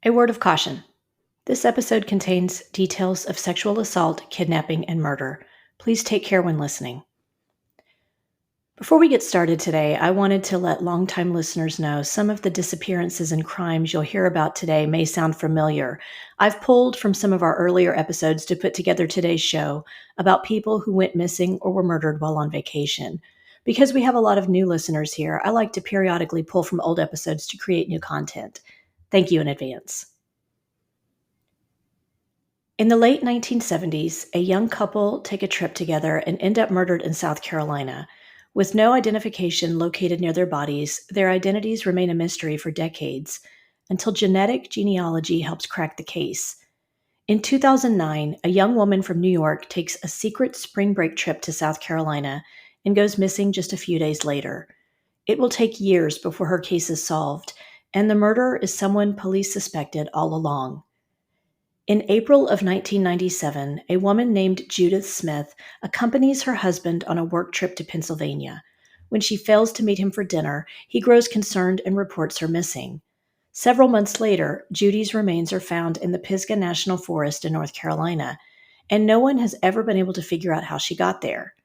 A word of caution. This episode contains details of sexual assault, kidnapping, and murder. Please take care when listening. Before we get started today, I wanted to let longtime listeners know some of the disappearances and crimes you'll hear about today may sound familiar. I've pulled from some of our earlier episodes to put together today's show about people who went missing or were murdered while on vacation. Because we have a lot of new listeners here, I like to periodically pull from old episodes to create new content. Thank you in advance. In the late 1970s, a young couple take a trip together and end up murdered in South Carolina. With no identification located near their bodies, their identities remain a mystery for decades, until genetic genealogy helps crack the case. In 2009, a young woman from New York takes a secret spring break trip to South Carolina and goes missing just a few days later. It will take years before her case is solved, and the murderer is someone police suspected all along. In April of 1997, a woman named Judith Smith accompanies her husband on a work trip to Pennsylvania. When she fails to meet him for dinner, he grows concerned and reports her missing. Several months later, Judy's remains are found in the Pisgah National Forest in North Carolina, and no one has ever been able to figure out how she got there.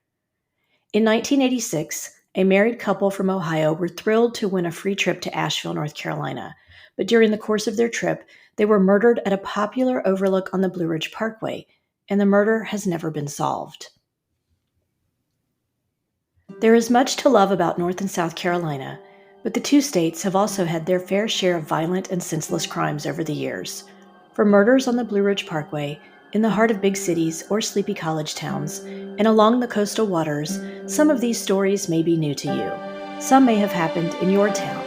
In 1986, a married couple from Ohio were thrilled to win a free trip to Asheville, North Carolina, but during the course of their trip, they were murdered at a popular overlook on the Blue Ridge Parkway, and the murder has never been solved. There is much to love about North and South Carolina, but the two states have also had their fair share of violent and senseless crimes over the years. From murders on the Blue Ridge Parkway, in the heart of big cities or sleepy college towns, and along the coastal waters, some of these stories may be new to you. Some may have happened in your town.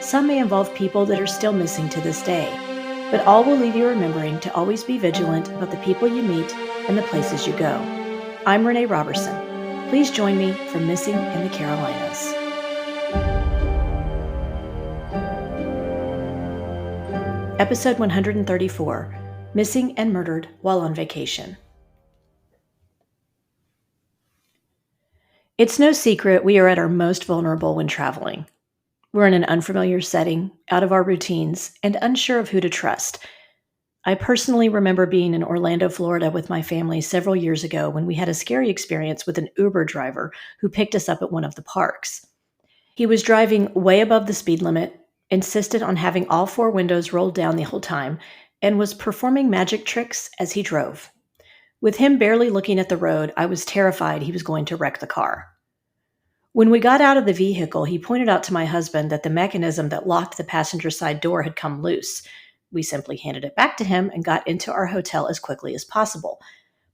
Some may involve people that are still missing to this day. But all will leave you remembering to always be vigilant about the people you meet and the places you go. I'm Renee Robertson. Please join me for Missing in the Carolinas. Episode 134, Missing and Murdered While on Vacation. It's no secret we are at our most vulnerable when traveling. We're in an unfamiliar setting, out of our routines, and unsure of who to trust. I personally remember being in Orlando, Florida with my family several years ago when we had a scary experience with an Uber driver who picked us up at one of the parks. He was driving way above the speed limit, insisted on having all four windows rolled down the whole time, and was performing magic tricks as he drove. With him barely looking at the road, I was terrified he was going to wreck the car. When we got out of the vehicle, he pointed out to my husband that the mechanism that locked the passenger side door had come loose. We simply handed it back to him and got into our hotel as quickly as possible.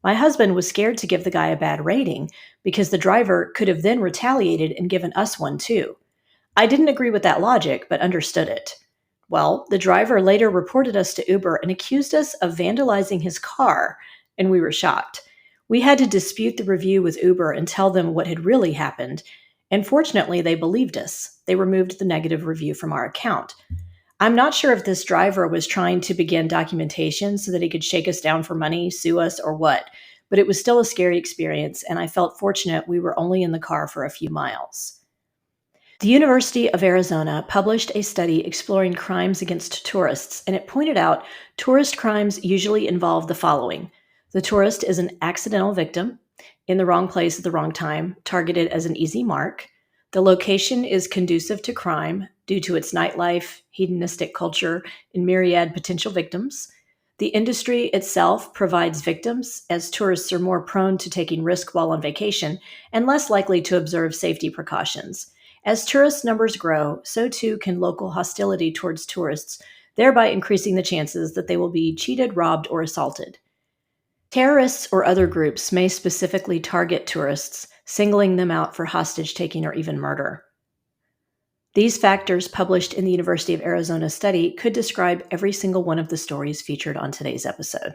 My husband was scared to give the guy a bad rating because the driver could have then retaliated and given us one too. I didn't agree with that logic, but understood it. Well, the driver later reported us to Uber and accused us of vandalizing his car, and we were shocked. We had to dispute the review with Uber and tell them what had really happened. And fortunately, they believed us. They removed the negative review from our account. I'm not sure if this driver was trying to begin documentation so that he could shake us down for money, sue us, or what, but it was still a scary experience, and I felt fortunate we were only in the car for a few miles. The University of Arizona published a study exploring crimes against tourists, and it pointed out tourist crimes usually involve the following. The tourist is an accidental victim, in the wrong place at the wrong time, targeted as an easy mark. The location is conducive to crime due to its nightlife, hedonistic culture, and myriad potential victims. The industry itself provides victims, as tourists are more prone to taking risk while on vacation and less likely to observe safety precautions. As tourist numbers grow, so too can local hostility towards tourists, thereby increasing the chances that they will be cheated, robbed, or assaulted. Terrorists or other groups may specifically target tourists, singling them out for hostage-taking or even murder. These factors published in the University of Arizona study could describe every single one of the stories featured on today's episode.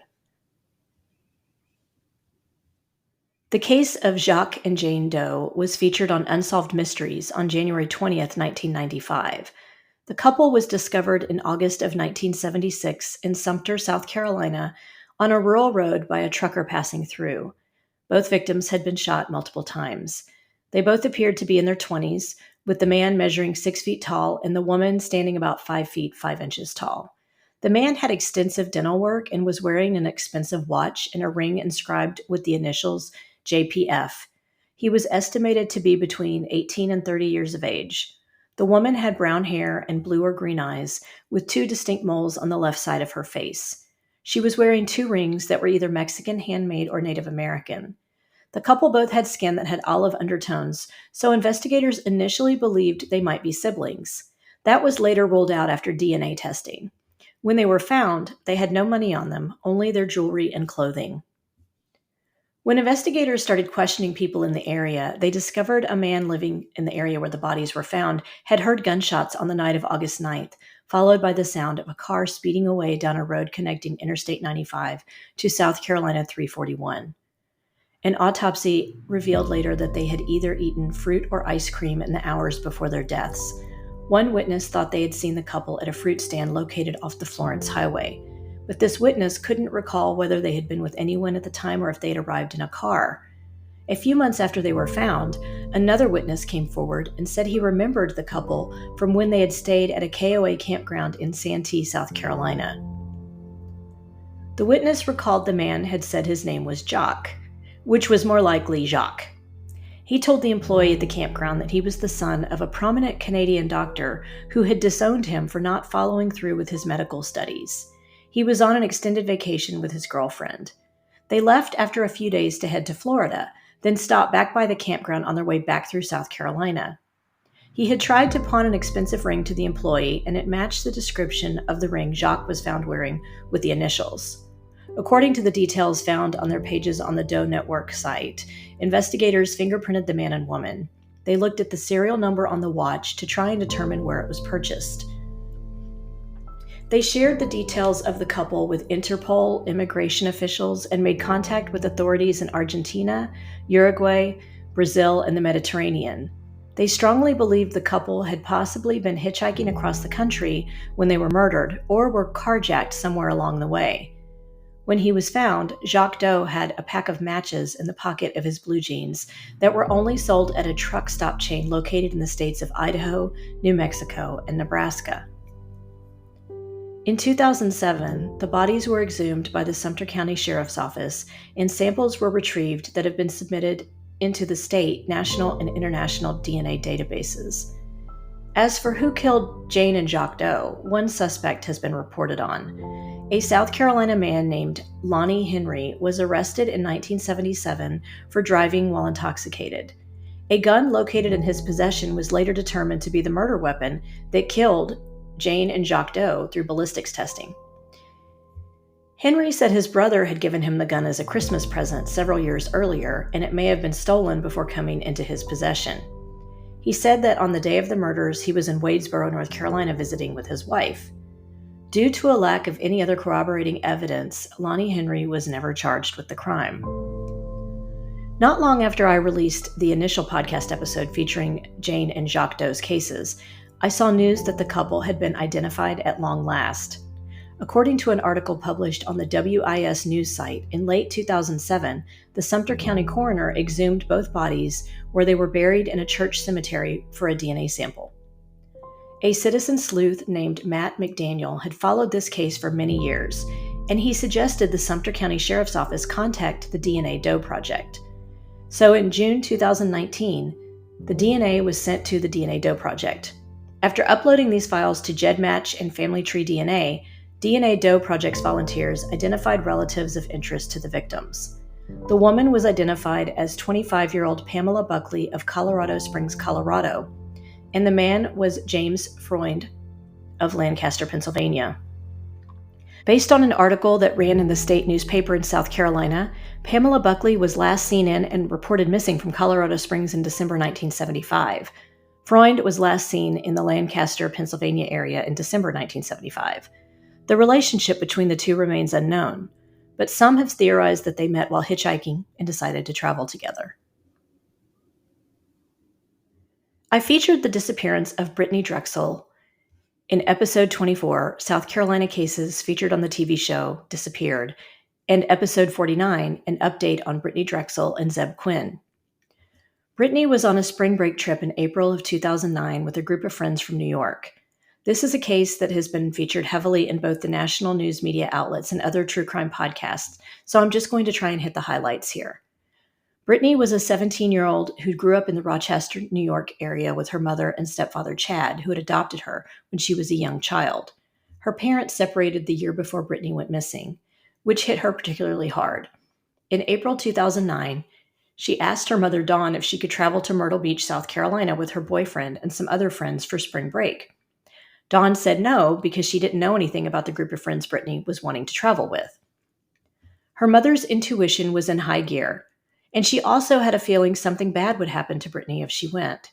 The case of Jock and Jane Doe was featured on Unsolved Mysteries on January 20th, 1995. The couple was discovered in August of 1976 in Sumter, South Carolina, on a rural road by a trucker passing through. Both victims had been shot multiple times. They both appeared to be in their 20s, with the man measuring 6 feet tall and the woman standing about 5 feet 5 inches tall. The man had extensive dental work and was wearing an expensive watch and a ring inscribed with the initials JPF. He was estimated to be between 18 and 30 years of age. The woman had brown hair and blue or green eyes, with two distinct moles on the left side of her face. She was wearing two rings that were either Mexican handmade or Native American. The couple both had skin that had olive undertones, so investigators initially believed they might be siblings. That was later ruled out after DNA testing. When they were found, they had no money on them, only their jewelry and clothing. When investigators started questioning people in the area, they discovered a man living in the area where the bodies were found had heard gunshots on the night of August 9th, followed by the sound of a car speeding away down a road connecting Interstate 95 to South Carolina 341. An autopsy revealed later that they had either eaten fruit or ice cream in the hours before their deaths. One witness thought they had seen the couple at a fruit stand located off the Florence Highway, but this witness couldn't recall whether they had been with anyone at the time or if they had arrived in a car. A few months after they were found, another witness came forward and said he remembered the couple from when they had stayed at a KOA campground in Santee, South Carolina. The witness recalled the man had said his name was Jock, which was more likely Jacques. He told the employee at the campground that he was the son of a prominent Canadian doctor who had disowned him for not following through with his medical studies. He was on an extended vacation with his girlfriend. They left after a few days to head to Florida, then stopped back by the campground on their way back through South Carolina. He had tried to pawn an expensive ring to the employee, and it matched the description of the ring Jacques was found wearing with the initials. According to the details found on their pages on the Doe Network site, investigators fingerprinted the man and woman. They looked at the serial number on the watch to try and determine where it was purchased. They shared the details of the couple with Interpol immigration officials and made contact with authorities in Argentina, Uruguay, Brazil, and the Mediterranean. They strongly believed the couple had possibly been hitchhiking across the country when they were murdered or were carjacked somewhere along the way. When he was found, Jock Doe had a pack of matches in the pocket of his blue jeans that were only sold at a truck stop chain located in the states of Idaho, New Mexico, and Nebraska. In 2007, the bodies were exhumed by the Sumter County Sheriff's Office, and samples were retrieved that have been submitted into the state, national, and international DNA databases. As for who killed Jane and Jock Doe, one suspect has been reported on. A South Carolina man named Lonnie Henry was arrested in 1977 for driving while intoxicated. A gun located in his possession was later determined to be the murder weapon that killed Jane and Jock Doe through ballistics testing. Henry said his brother had given him the gun as a Christmas present several years earlier, and it may have been stolen before coming into his possession. He said that on the day of the murders, he was in Wadesboro, North Carolina, visiting with his wife. Due to a lack of any other corroborating evidence, Lonnie Henry was never charged with the crime. Not long after I released the initial podcast episode featuring Jane and Jock Doe's cases, I saw news that the couple had been identified at long last. According to an article published on the WIS news site, in late 2007, the Sumter County coroner exhumed both bodies where they were buried in a church cemetery for a DNA sample. A citizen sleuth named Matt McDaniel had followed this case for many years, and he suggested the Sumter County Sheriff's Office contact the DNA Doe Project. So in June 2019, the DNA was sent to the DNA Doe Project. After uploading these files to GEDmatch and Family Tree DNA, DNA Doe Project's volunteers identified relatives of interest to the victims. The woman was identified as 25-year-old Pamela Buckley of Colorado Springs, Colorado, and the man was James Freund of Lancaster, Pennsylvania. Based on an article that ran in the state newspaper in South Carolina, Pamela Buckley was last seen in and reported missing from Colorado Springs in December 1975. Freund was last seen in the Lancaster, Pennsylvania area in December 1975. The relationship between the two remains unknown, but some have theorized that they met while hitchhiking and decided to travel together. I featured the disappearance of Brittanee Drexel in episode 24, South Carolina Cases Featured on the TV Show Disappeared, and episode 49, an update on Brittanee Drexel and Zeb Quinn. Brittanee was on a spring break trip in April of 2009 with a group of friends from New York. This is a case that has been featured heavily in both the national news media outlets and other true crime podcasts, so I'm just going to try and hit the highlights here. Brittanee was a 17-year-old who grew up in the Rochester, New York area with her mother and stepfather Chad, who had adopted her when she was a young child. Her parents separated the year before Brittanee went missing, which hit her particularly hard. In April 2009, she asked her mother Dawn if she could travel to Myrtle Beach, South Carolina with her boyfriend and some other friends for spring break. Dawn said no because she didn't know anything about the group of friends Brittanee was wanting to travel with. Her mother's intuition was in high gear, and she also had a feeling something bad would happen to Brittanee if she went.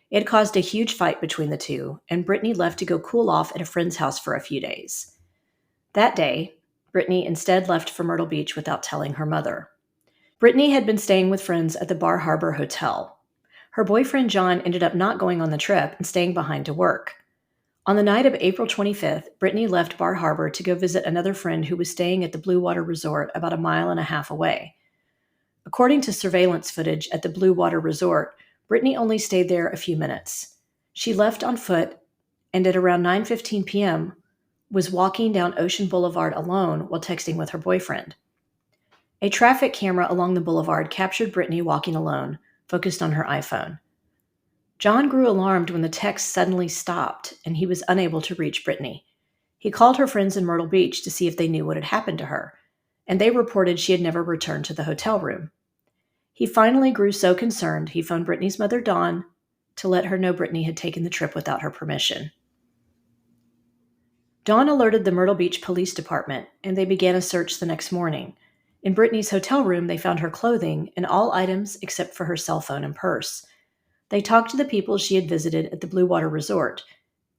It caused a huge fight between the two, and Brittanee left to go cool off at a friend's house for a few days. That day, Brittanee instead left for Myrtle Beach without telling her mother. Brittanee had been staying with friends at the Bar Harbor Hotel. Her boyfriend John ended up not going on the trip and staying behind to work. On the night of April 25th, Brittanee left Bar Harbor to go visit another friend who was staying at the Blue Water Resort about a mile and a half away. According to surveillance footage at the Blue Water Resort, Brittanee only stayed there a few minutes. She left on foot and at around 9:15 p.m. was walking down Ocean Boulevard alone while texting with her boyfriend. A traffic camera along the boulevard captured Brittanee walking alone, focused on her iPhone. John grew alarmed when the text suddenly stopped and he was unable to reach Brittanee. He called her friends in Myrtle Beach to see if they knew what had happened to her, and they reported she had never returned to the hotel room. He finally grew so concerned he phoned Brittanee's mother Dawn to let her know Brittanee had taken the trip without her permission. Dawn alerted the Myrtle Beach Police Department, and they began a search the next morning. In Brittanee's hotel room, they found her clothing and all items except for her cell phone and purse. They talked to the people she had visited at the Blue Water Resort,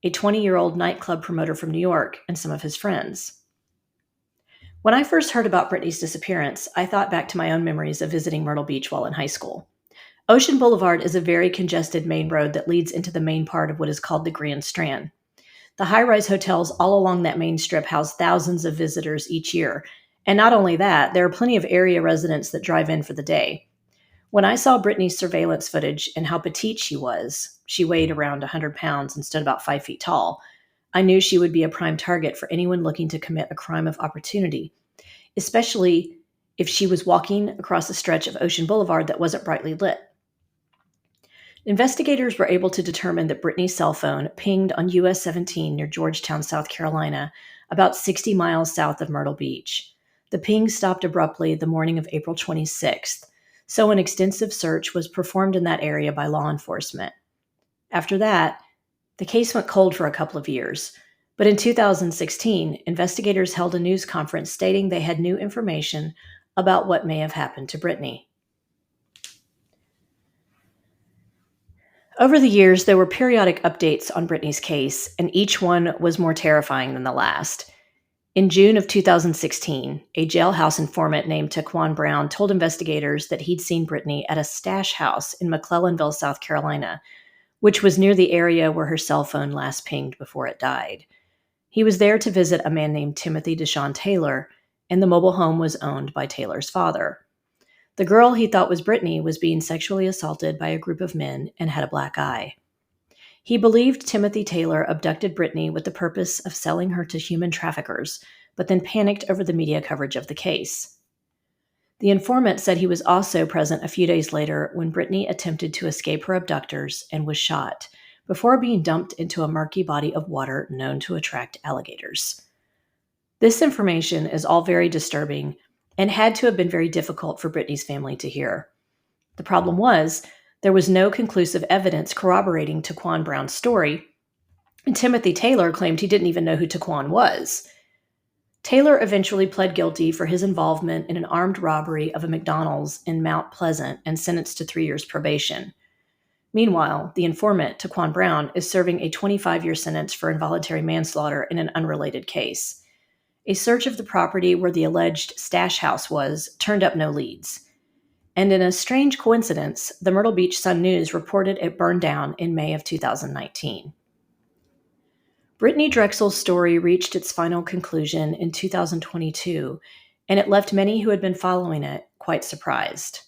a 20-year-old nightclub promoter from New York, and some of his friends. When I first heard about Brittanee's disappearance, I thought back to my own memories of visiting Myrtle Beach while in high school. Ocean Boulevard is a very congested main road that leads into the main part of what is called the Grand Strand. The high-rise hotels all along that main strip house thousands of visitors each year, and not only that, there are plenty of area residents that drive in for the day. When I saw Brittanee's surveillance footage and how petite she was, she weighed around 100 pounds and stood about 5 feet tall, I knew she would be a prime target for anyone looking to commit a crime of opportunity, especially if she was walking across a stretch of Ocean Boulevard that wasn't brightly lit. Investigators were able to determine that Brittanee's cell phone pinged on US 17 near Georgetown, South Carolina, about 60 miles south of Myrtle Beach. The ping stopped abruptly the morning of April 26th, so an extensive search was performed in that area by law enforcement. After that, the case went cold for a couple of years, but in 2016, investigators held a news conference stating they had new information about what may have happened to Brittanee. Over the years, there were periodic updates on Brittanee's case, and each one was more terrifying than the last. In June of 2016, a jailhouse informant named Taquan Brown told investigators that he'd seen Brittanee at a stash house in McClellanville, South Carolina, which was near the area where her cell phone last pinged before it died. He was there to visit a man named Timothy Deshawn Taylor, and the mobile home was owned by Taylor's father. The girl he thought was Brittanee was being sexually assaulted by a group of men and had a black eye. He believed Timothy Taylor abducted Brittanee with the purpose of selling her to human traffickers, but then panicked over the media coverage of the case. The informant said he was also present a few days later when Brittanee attempted to escape her abductors and was shot, before being dumped into a murky body of water known to attract alligators. This information is all very disturbing and had to have been very difficult for Brittanee's family to hear. The problem was, there was no conclusive evidence corroborating Taquan Brown's story, and Timothy Taylor claimed he didn't even know who Taquan was. Taylor eventually pled guilty for his involvement in an armed robbery of a McDonald's in Mount Pleasant and sentenced to 3 years probation. Meanwhile, the informant, Taquan Brown, is serving a 25-year sentence for involuntary manslaughter in an unrelated case. A search of the property where the alleged stash house was turned up no leads. And in a strange coincidence, the Myrtle Beach Sun-News reported it burned down in May of 2019. Brittanee Drexel's story reached its final conclusion in 2022, and it left many who had been following it quite surprised.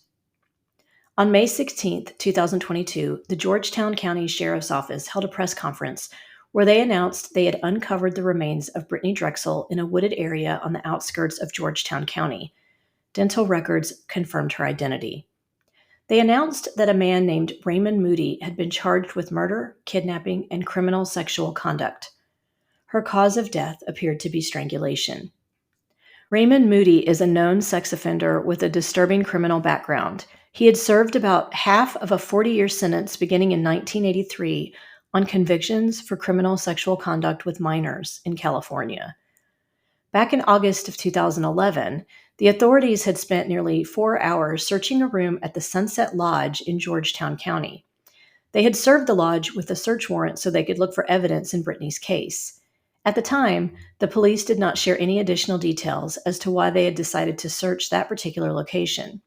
On May 16, 2022, the Georgetown County Sheriff's Office held a press conference where they announced they had uncovered the remains of Brittanee Drexel in a wooded area on the outskirts of Georgetown County. Dental records confirmed her identity. They announced that a man named Raymond Moody had been charged with murder, kidnapping, and criminal sexual conduct. Her cause of death appeared to be strangulation. Raymond Moody is a known sex offender with a disturbing criminal background. He had served about half of a 40-year sentence beginning in 1983 on convictions for criminal sexual conduct with minors in California. Back in August of 2011, the authorities had spent nearly 4 hours searching a room at the Sunset Lodge in Georgetown County. They had served the lodge with a search warrant so they could look for evidence in Brittanee's case. At the time, the police did not share any additional details as to why they had decided to search that particular location.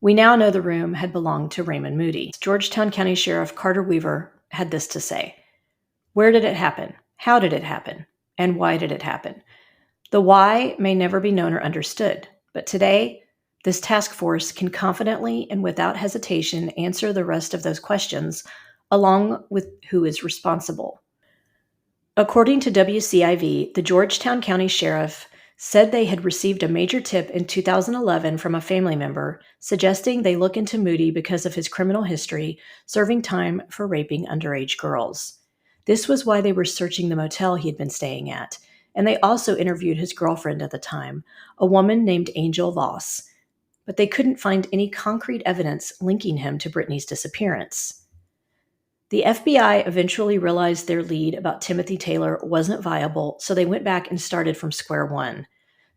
We now know the room had belonged to Raymond Moody. Georgetown County Sheriff Carter Weaver had this to say: "Where did it happen? How did it happen? And why did it happen? The why may never be known or understood, but today, this task force can confidently and without hesitation answer the rest of those questions, along with who is responsible." According to WCIV, the Georgetown County Sheriff said they had received a major tip in 2011 from a family member suggesting they look into Moody because of his criminal history, serving time for raping underage girls. This was why they were searching the motel he had been staying at, and they also interviewed his girlfriend at the time, a woman named Angel Voss, but they couldn't find any concrete evidence linking him to Brittanee's disappearance. The FBI eventually realized their lead about Timothy Taylor wasn't viable, so they went back and started from square one.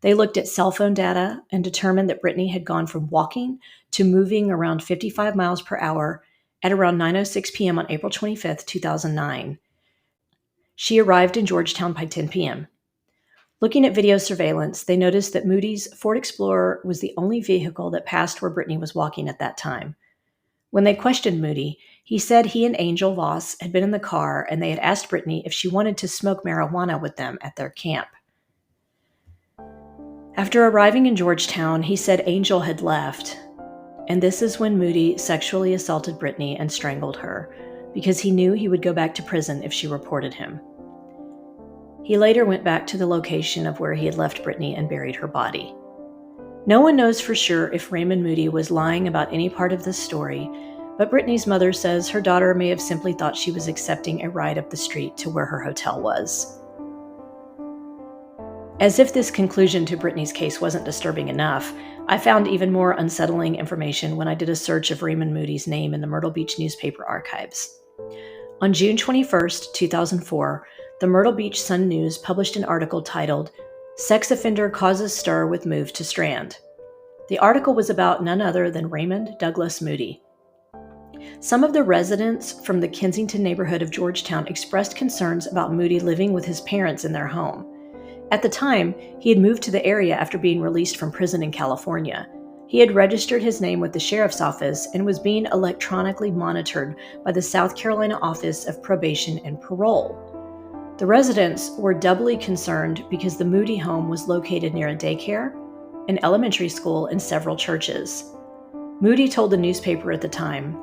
They looked at cell phone data and determined that Brittanee had gone from walking to moving around 55 miles per hour at around 9:06 p.m. on April 25, 2009. She arrived in Georgetown by 10 p.m. Looking at video surveillance, they noticed that Moody's Ford Explorer was the only vehicle that passed where Brittanee was walking at that time. When they questioned Moody, he said he and Angel Voss had been in the car and they had asked Brittanee if she wanted to smoke marijuana with them at their camp. After arriving in Georgetown, he said Angel had left, and this is when Moody sexually assaulted Brittanee and strangled her, because he knew he would go back to prison if she reported him. He later went back to the location of where he had left Brittanee and buried her body. No one knows for sure if Raymond Moody was lying about any part of this story, but Brittanee's mother says her daughter may have simply thought she was accepting a ride up the street to where her hotel was. As if this conclusion to Brittanee's case wasn't disturbing enough, I found even more unsettling information when I did a search of Raymond Moody's name in the Myrtle Beach newspaper archives. On June 21, 2004, the Myrtle Beach Sun-News published an article titled, "Sex Offender Causes Stir with Move to Strand." The article was about none other than Raymond Douglas Moody. Some of the residents from the Kensington neighborhood of Georgetown expressed concerns about Moody living with his parents in their home. At the time, he had moved to the area after being released from prison in California. He had registered his name with the sheriff's office and was being electronically monitored by the South Carolina Office of Probation and Parole. The residents were doubly concerned because the Moody home was located near a daycare, an elementary school, and several churches. Moody told the newspaper at the time,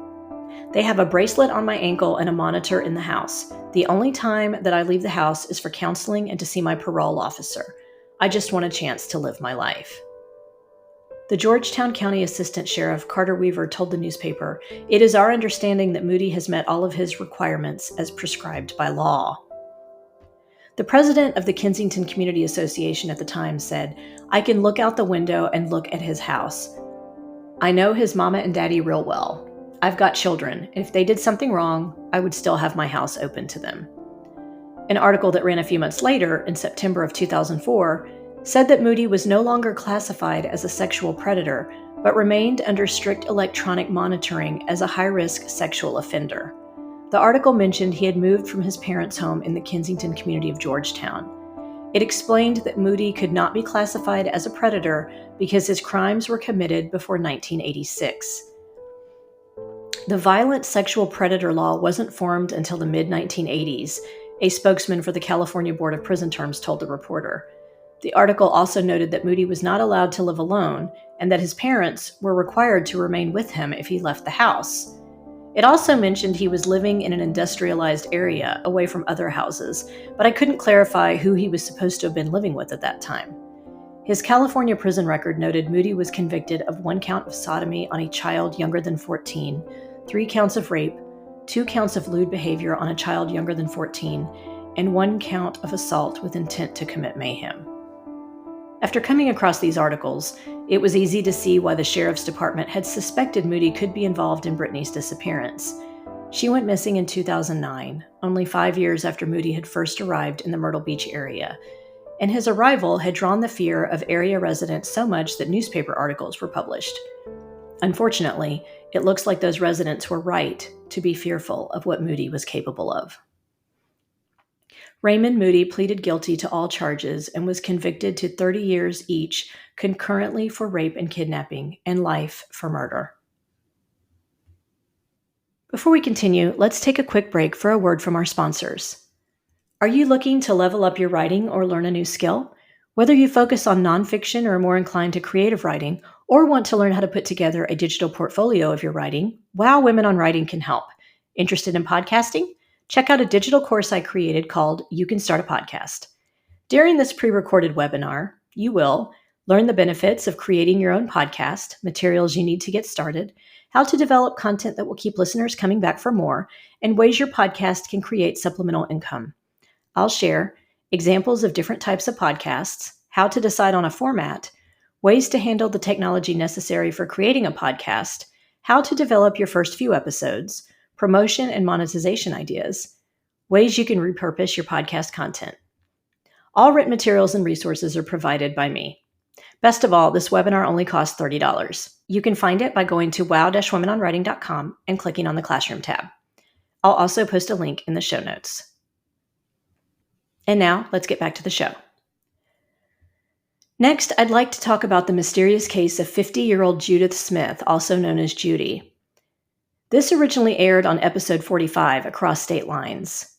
"They have a bracelet on my ankle and a monitor in the house. The only time that I leave the house is for counseling and to see my parole officer. I just want a chance to live my life." The Georgetown County Assistant Sheriff Carter Weaver told the newspaper, "It is our understanding that Moody has met all of his requirements as prescribed by law." The president of the Kensington Community Association at the time said, "I can look out the window and look at his house. I know his mama and daddy real well. I've got children. If they did something wrong, I would still have my house open to them." An article that ran a few months later, in September of 2004, said that Moody was no longer classified as a sexual predator, but remained under strict electronic monitoring as a high-risk sexual offender. The article mentioned he had moved from his parents' home in the Kensington community of Georgetown. It explained that Moody could not be classified as a predator because his crimes were committed before 1986. The violent sexual predator law wasn't formed until the mid-1980s, a spokesman for the California Board of Prison Terms told the reporter. The article also noted that Moody was not allowed to live alone and that his parents were required to remain with him if he left the house. It also mentioned he was living in an industrialized area away from other houses, but I couldn't clarify who he was supposed to have been living with at that time. His California prison record noted Moody was convicted of 1 count of sodomy on a child younger than 14, 3 counts of rape, 2 counts of lewd behavior on a child younger than 14, and 1 count of assault with intent to commit mayhem. After coming across these articles, it was easy to see why the sheriff's department had suspected Moody could be involved in Brittanee's disappearance. She went missing in 2009, only 5 years after Moody had first arrived in the Myrtle Beach area, and his arrival had drawn the fear of area residents so much that newspaper articles were published. Unfortunately, it looks like those residents were right to be fearful of what Moody was capable of. Raymond Moody pleaded guilty to all charges and was convicted to 30 years each, concurrently for rape and kidnapping, and life for murder. Before we continue, let's take a quick break for a word from our sponsors. Are you looking to level up your writing or learn a new skill? Whether you focus on nonfiction or are more inclined to creative writing, or want to learn how to put together a digital portfolio of your writing, Wow Women on Writing can help. Interested in podcasting? Check out a digital course I created called You Can Start a Podcast. During this pre-recorded webinar, you will learn the benefits of creating your own podcast, materials you need to get started, how to develop content that will keep listeners coming back for more, and ways your podcast can create supplemental income. I'll share examples of different types of podcasts, how to decide on a format, ways to handle the technology necessary for creating a podcast, how to develop your first few episodes, promotion and monetization ideas, ways you can repurpose your podcast content. All written materials and resources are provided by me. Best of all, this webinar only costs $30. You can find it by going to wow-womenonwriting.com and clicking on the Classroom tab. I'll also post a link in the show notes. And now, let's get back to the show. Next, I'd like to talk about the mysterious case of 50-year-old Judith Smith, also known as Judy. This originally aired on episode 45, Across State Lines.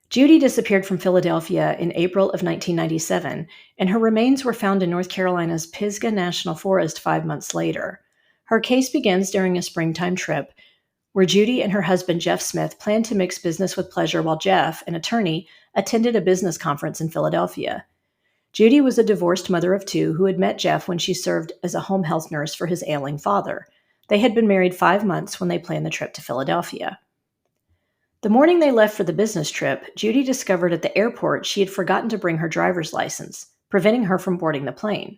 Judy disappeared from Philadelphia in April of 1997, and her remains were found in North Carolina's Pisgah National Forest 5 months later. Her case begins during a springtime trip, where Judy and her husband Jeff Smith planned to mix business with pleasure while Jeff, an attorney, attended a business conference in Philadelphia. Judy was a divorced mother of 2 who had met Jeff when she served as a home health nurse for his ailing father. They had been married 5 months when they planned the trip to Philadelphia. The morning they left for the business trip, Judy discovered at the airport she had forgotten to bring her driver's license, preventing her from boarding the plane.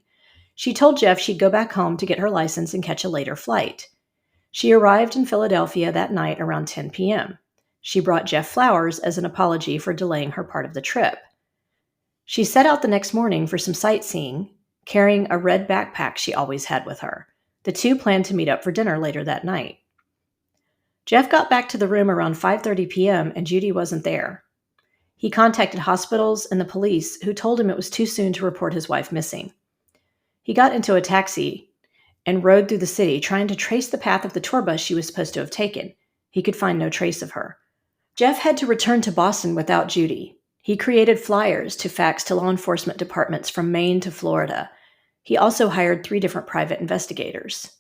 She told Jeff she'd go back home to get her license and catch a later flight. She arrived in Philadelphia that night around 10 p.m. She brought Jeff flowers as an apology for delaying her part of the trip. She set out the next morning for some sightseeing, carrying a red backpack she always had with her. The 2 planned to meet up for dinner later that night. Jeff got back to the room around 5:30 p.m. and Judy wasn't there. He contacted hospitals and the police, who told him it was too soon to report his wife missing. He got into a taxi and rode through the city, trying to trace the path of the tour bus she was supposed to have taken. He could find no trace of her. Jeff had to return to Boston without Judy. He created flyers to fax to law enforcement departments from Maine to Florida. He also hired 3 different private investigators.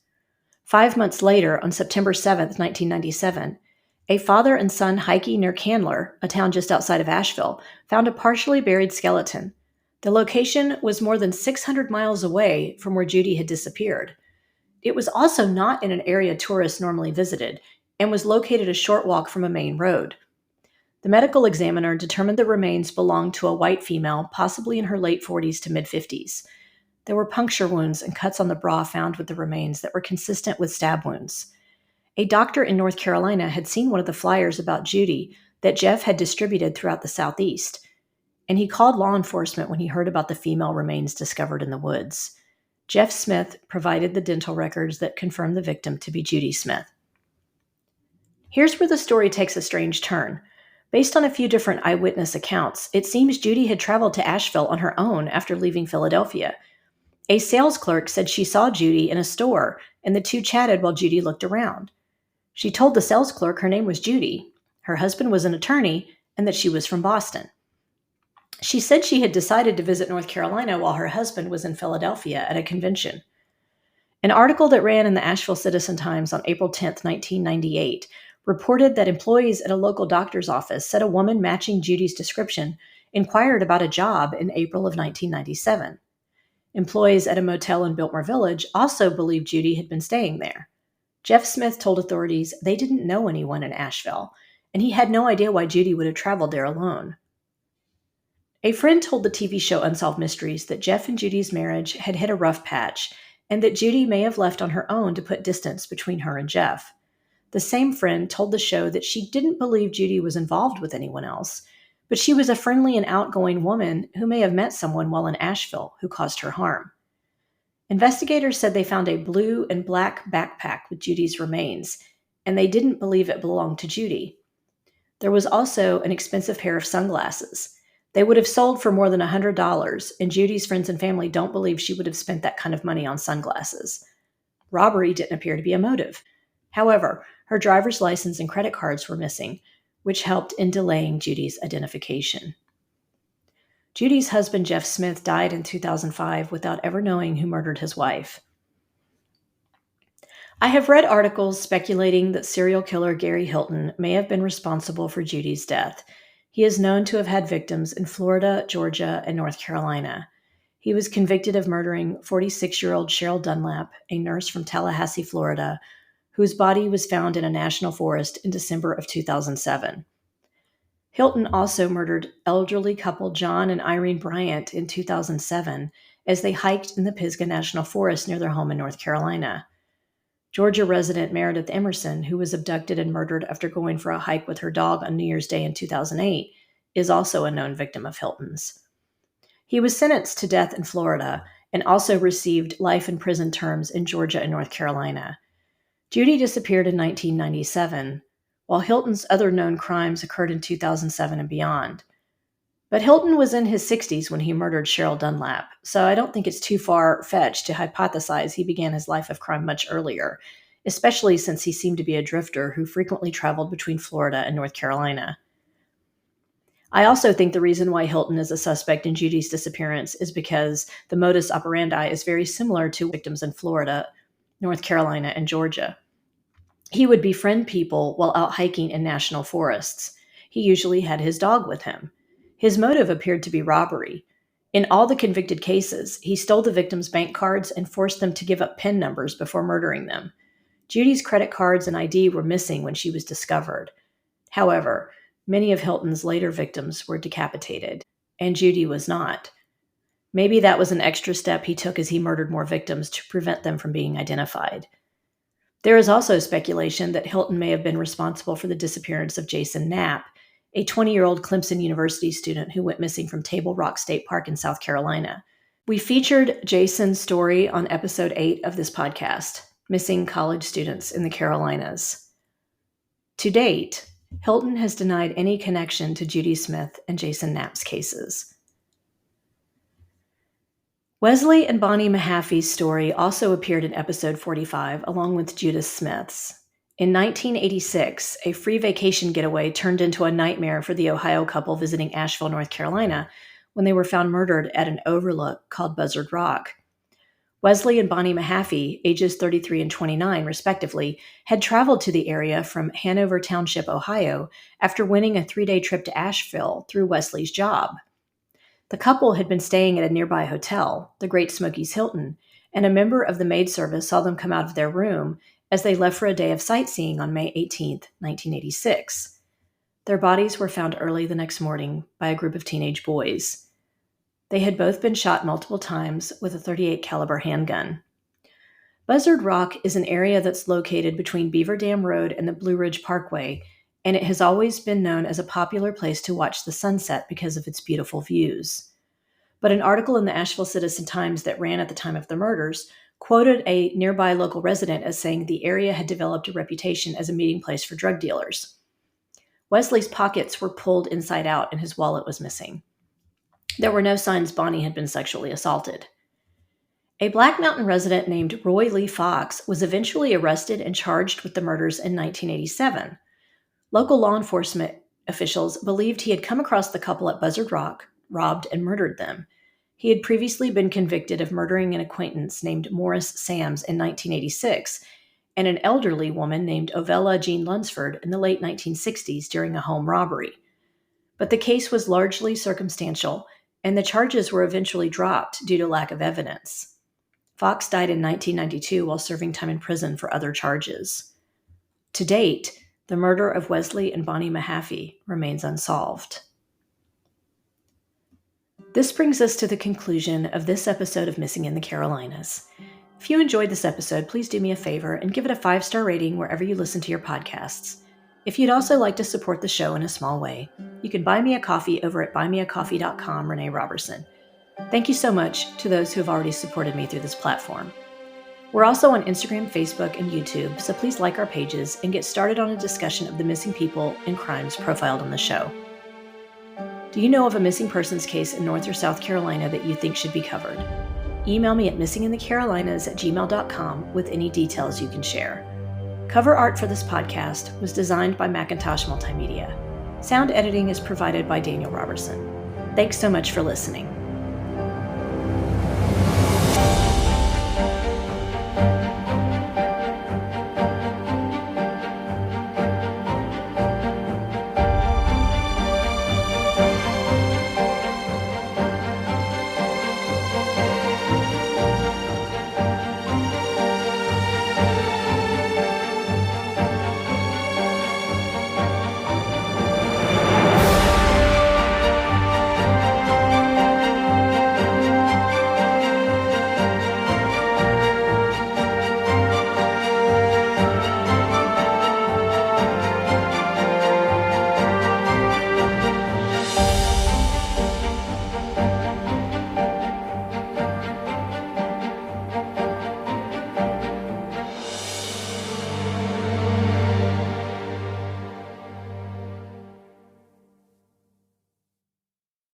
5 months later, on September 7, 1997, a father and son hiking near Candler, a town just outside of Asheville, found a partially buried skeleton. The location was more than 600 miles away from where Judy had disappeared. It was also not in an area tourists normally visited and was located a short walk from a main road. The medical examiner determined the remains belonged to a white female, possibly in her late 40s to mid-50s. There were puncture wounds and cuts on the bra found with the remains that were consistent with stab wounds. A doctor in North Carolina had seen one of the flyers about Judy that Jeff had distributed throughout the Southeast, and he called law enforcement when he heard about the female remains discovered in the woods. Jeff Smith provided the dental records that confirmed the victim to be Judy Smith. Here's where the story takes a strange turn. Based on a few different eyewitness accounts, it seems Judy had traveled to Asheville on her own after leaving Philadelphia. A sales clerk said she saw Judy in a store, and the 2 chatted while Judy looked around. She told the sales clerk her name was Judy, her husband was an attorney, and that she was from Boston. She said she had decided to visit North Carolina while her husband was in Philadelphia at a convention. An article that ran in the Asheville Citizen-Times on April 10, 1998, reported that employees at a local doctor's office said a woman matching Judy's description inquired about a job in April of 1997. Employees at a motel in Biltmore Village also believed Judy had been staying there. Jeff Smith told authorities they didn't know anyone in Asheville, and he had no idea why Judy would have traveled there alone. A friend told the TV show Unsolved Mysteries that Jeff and Judy's marriage had hit a rough patch, and that Judy may have left on her own to put distance between her and Jeff. The same friend told the show that she didn't believe Judy was involved with anyone else, but she was a friendly and outgoing woman who may have met someone while in Asheville who caused her harm. Investigators said they found a blue and black backpack with Judy's remains, and they didn't believe it belonged to Judy. There was also an expensive pair of sunglasses. They would have sold for more than $100, and Judy's friends and family don't believe she would have spent that kind of money on sunglasses. Robbery didn't appear to be a motive. However, her driver's license and credit cards were missing, which helped in delaying Judy's identification. Judy's husband, Jeff Smith, died in 2005 without ever knowing who murdered his wife. I have read articles speculating that serial killer Gary Hilton may have been responsible for Judy's death. He is known to have had victims in Florida, Georgia, and North Carolina. He was convicted of murdering 46-year-old Cheryl Dunlap, a nurse from Tallahassee, Florida, whose body was found in a national forest in December of 2007. Hilton also murdered elderly couple John and Irene Bryant in 2007 as they hiked in the Pisgah National Forest near their home in North Carolina. Georgia resident Meredith Emerson, who was abducted and murdered after going for a hike with her dog on New Year's Day in 2008, is also a known victim of Hilton's. He was sentenced to death in Florida and also received life in prison terms in Georgia and North Carolina. Judy disappeared in 1997, while Hilton's other known crimes occurred in 2007 and beyond. But Hilton was in his 60s when he murdered Cheryl Dunlap, so I don't think it's too far-fetched to hypothesize he began his life of crime much earlier, especially since he seemed to be a drifter who frequently traveled between Florida and North Carolina. I also think the reason why Hilton is a suspect in Judy's disappearance is because the modus operandi is very similar to victims in Florida, North Carolina, and Georgia. He would befriend people while out hiking in national forests. He usually had his dog with him. His motive appeared to be robbery. In all the convicted cases, he stole the victims' bank cards and forced them to give up PIN numbers before murdering them. Judy's credit cards and ID were missing when she was discovered. However, many of Hilton's later victims were decapitated, and Judy was not. Maybe that was an extra step he took as he murdered more victims to prevent them from being identified. There is also speculation that Hilton may have been responsible for the disappearance of Jason Knapp, a 20-year-old Clemson University student who went missing from Table Rock State Park in South Carolina. We featured Jason's story on episode 8 of this podcast, Missing College Students in the Carolinas. To date, Hilton has denied any connection to Judy Smith and Jason Knapp's cases. Wesley and Bonnie Mahaffey's story also appeared in episode 45, along with Judith Smith's. In 1986, a free vacation getaway turned into a nightmare for the Ohio couple visiting Asheville, North Carolina, when they were found murdered at an overlook called Buzzard Rock. Wesley and Bonnie Mahaffey, ages 33 and 29 respectively, had traveled to the area from Hanover Township, Ohio, after winning a 3-day trip to Asheville through Wesley's job. The couple had been staying at a nearby hotel, the Great Smokies Hilton, and a member of the maid service saw them come out of their room as they left for a day of sightseeing on May 18, 1986. Their bodies were found early the next morning by a group of teenage boys. They had both been shot multiple times with a .38 caliber handgun. Buzzard Rock is an area that's located between Beaver Dam Road and the Blue Ridge Parkway, and it has always been known as a popular place to watch the sunset because of its beautiful views. But an article in the Asheville Citizen-Times that ran at the time of the murders quoted a nearby local resident as saying the area had developed a reputation as a meeting place for drug dealers. Wesley's pockets were pulled inside out and his wallet was missing. There were no signs Bonnie had been sexually assaulted. A Black Mountain resident named Roy Lee Fox was eventually arrested and charged with the murders in 1987. Local law enforcement officials believed he had come across the couple at Buzzard Rock, robbed, and murdered them. He had previously been convicted of murdering an acquaintance named Morris Sams in 1986 and an elderly woman named Ovella Jean Lunsford in the late 1960s during a home robbery. But the case was largely circumstantial, and the charges were eventually dropped due to lack of evidence. Fox died in 1992 while serving time in prison for other charges. To date, the murder of Wesley and Bonnie Mahaffey remains unsolved. This brings us to the conclusion of this episode of Missing in the Carolinas. If you enjoyed this episode, please do me a favor and give it a 5-star rating wherever you listen to your podcasts. If you'd also like to support the show in a small way, you can buy me a coffee over at buymeacoffee.com, Renee Robertson. Thank you so much to those who have already supported me through this platform. We're also on Instagram, Facebook, and YouTube, so please like our pages and get started on a discussion of the missing people and crimes profiled on the show. Do you know of a missing persons case in North or South Carolina that you think should be covered? Email me at missinginthecarolinas@gmail.com with any details you can share. Cover art for this podcast was designed by Macintosh Multimedia. Sound editing is provided by Daniel Robertson. Thanks so much for listening.